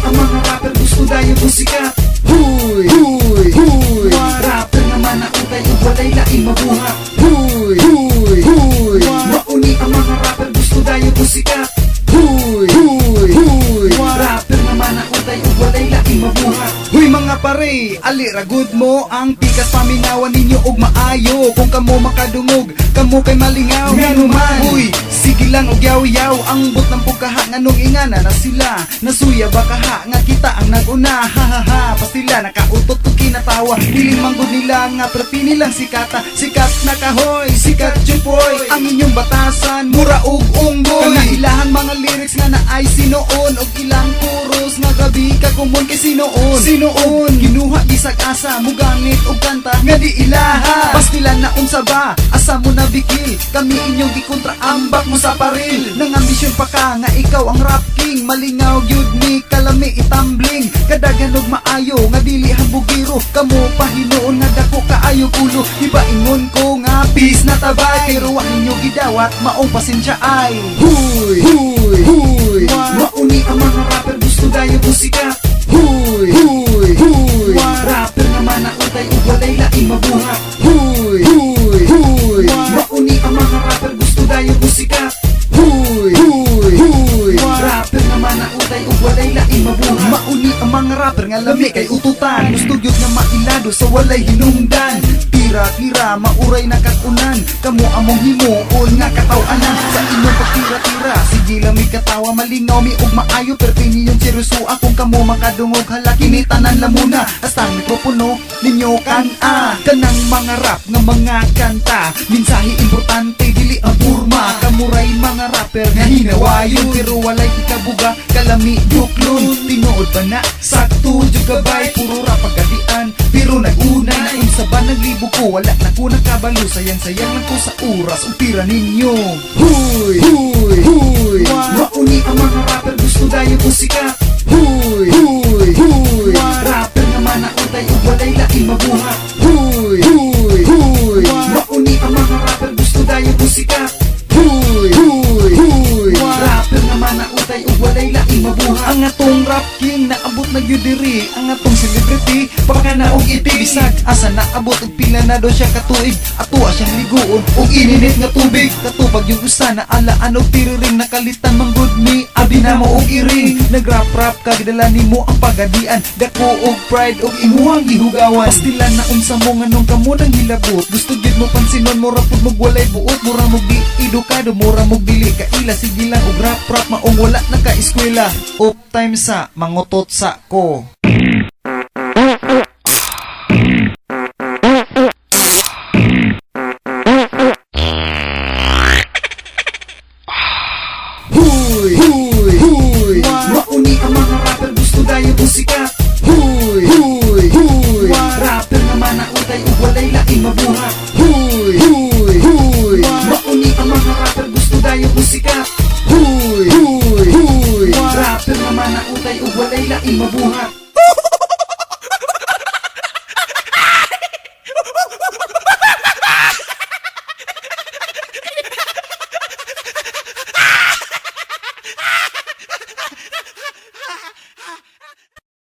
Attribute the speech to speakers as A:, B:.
A: ang mga rapper gusto dayo musika. Huy, huy, huy. Rapper naman na utay ug walay laing mabuhat. Huy, huy, huy. Mauni ang mga rapper gusto dayo musika. Huy, huy, huy. Rapper naman na utay ug walay laing mabuhat. Huy mga pare, aliragod mo ang pikas paminawan ninyo og maayo. Kung kamo makadungog, kamo kay malingaw. Nganuman, huy, sige lang og yaw-yaw. Ang bot ng pugkaha nga nung ingana na sila. Nasuya ba kaha nga kita ang naguna. Hahaha, pa sila nakautot ko kinatawa. Piling manggod nila nga perti nilang sikata. Sikat na kahoy, sikat jupoy. Ang inyong batasan, mura og unggoy. Kana ilahang mga lyrics nga na ay sinoon. Og ilang chorus nga gabi ka kumon kay sinoon. Sinoon, ginuha bisag asa, mugamit og kanta nga di ilaha. Pastilan na unsa ba, asa mo na bikil. Kami inyong gikontra ambak mo sa paril. Nang ambisyon pa ka nga ikaw ang rap king. Malingaw gyud ni kalami itambling. Kadagan og maayo nga dili hambugiro. Kamo pahinuon nga dako kaayo kulo. Diba ingon ko nga peace na tabay. Pero wa ninyo gidawat, maong pasensya ay. Huy, huy, huy. Mauni ang mga rapper gusto dayo musika. Huy, huy, huy. Rapper naman na utay ug walay laing mabuhat. Huy, huy, huy. Mauni ang mga rapper gusto dayo musika. Huy, huy, huy. Rapper naman na utay ug walay laing mabuhat. Mauni ang mga rapper nga lami kay ututan. Gusto gyud nga mailado sa walay hinungdan. Tira-tira, mauray na katunan. Kamo among himuon nga kataw-anan. Sa inyong pagtira-tira, sige lang may katawa. Malingaw mi og maayo, perti niyong seryoso. Kung kamo makadungog, hala kinitanan lamuna. Hasta ang mikropono ninyo kan-a. Kanang mga rap nga mga kanta. Mensahe importante, dili ang purma. Kamuray mga rapper nga hinawayon. Pero walay ikabuga, kalami duklon. Tinuod ba na, sakto jud gabay. Puro rap pagadian, pero nag-una na unsa ba naglibo ko. Wala na ko nakabalo, sayang-sayang lang ko sa oras. Umpira ninyo. Huy, huy, huy. Mauni ang mga rapper gusto dayo musika. Huy, huy, huy. Rapper naman na utay ug walay laing mabuhat. Huy, huy, huy. Mauni ang mga rapper gusto dayo musika. Huy, huy, huy. Rapper naman na utay ug walay laing mabuhat. Ang atong rap king naabot na gyud diri. Ang atong celebrity baka na og iti. Bisag asa naabot og pila na do siya katuig. Atuwa siyang liguon og ininit nga tubig. Katubag yung usa na alaan og tiriring. Nakalitan mang good me, abi na mo og iring. Nagrap-rap ka, gidala nimo ang pagadian. Dako og pride og imuhang gihugawan. Pastilan na unsa mo nga nung kamo nang hilabot. Gusto gyud mo pansinon mo rapod mo walay buot. Mura mo di edukado, mura mo dili kaila. Sige lang og rap-rap maong wala na ka eskwela. Up time sa mangutot sa ko.